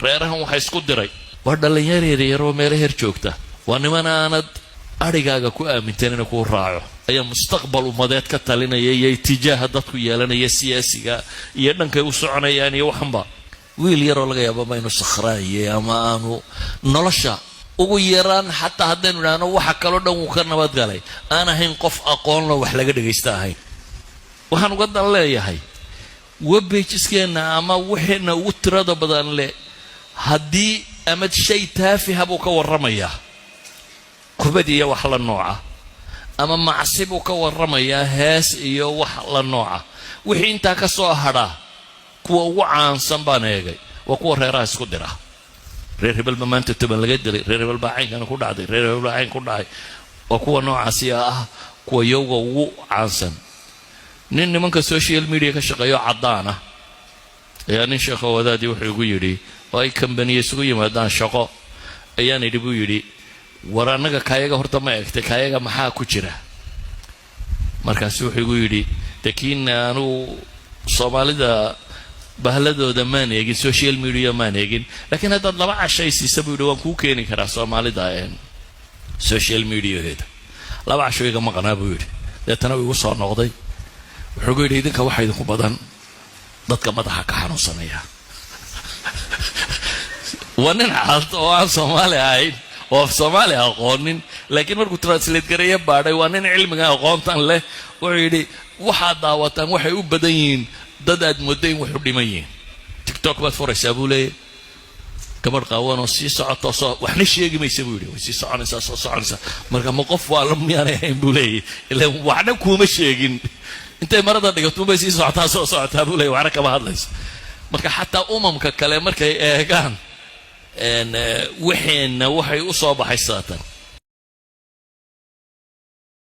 reerahan waxa isku diray waa dhalinyaro yaryar oo meel heer joogta waa niman aanad arigaaga ku aaminteen inay ku raaco ayaa mustaqbal umadeed ka talinaya iyo itijaaha dadku yeelanaya siyaasiga iyo dhankay u soconayaan iyo waxanba wiil yar oo laga yaabo ma inuu sakhraayay ama aanu nolosha ugu yaraan xataa haddaynu idhaahno waxa kaloo dhan uu ka nabad galay aan ahayn qof aqoon leh wax laga dhagaysta ahayn waxaan uga dan leeyahay webpageskeena ama wixina ugu tirada badan leh haddii amad shay taafiha buu ka warramayaa kubad iyo wax la nooca ama macsi buu ka warramayaa hees iyo wax la nooca wixii intaa ka soo hadhaa kuwa ugu caansan baan eegay waa kuwa reeraha isku dira reer hebel ba maanta toban laga dilay reer hebel baa caynkana ku dhacday reer hebel baa cayn ku dhacay waa kuwa noocaasi ah kuwa yowga ugu caansan nin nimanka social media ka shaqeeyo cadaan ah ayaa nin sheekho wadaadii wuxuu igu yidhi oo ay kambaniye isugu yimaadaan shaqo ayaan idhi buu yidhi war annaga kaayaga horta ma egtay kaayaga maxaa ku jira markaas wuxuu igu yidhi laakiin anuu soomaalida bahladooda maan eegin social media maan eegin laakiin haddaad laba cashay siisa buu yidhi waan kuu keeni karaa soomaalida social mediaheeda laba casho iga maqnaa buu yidhi deetana uu igu soo noqday wuxuu ku yidhi idinka waxa idinku badan dadka madaxa ka xanuunsanaya waa nin cad oo aan soomaali ahayn oo af soomaali aqoonin laakiin markuu translate gareeya baadhay waa nin cilmiga aqoontan leh wuxuu yidhi waxaad daawataan waxay u badan yihiin dad aad moodo in wax u dhiman yihiin tiktok baad furaysaa buu leeyahy gabadh qaawan oo sii socoto soo waxna sheegi maysa buu yidhi way sii soconaysaa soo soconaysaa marka ma qof waa la miyaanay ahayn buu leeyahy ilaan waxna kuuma sheegin intay marada dhigato bay sii socotaa soo socotaa buu leeyahy waxna kama hadlayso marka xataa umamka kale markay eegaan waxayna waxay u soo baxay saatan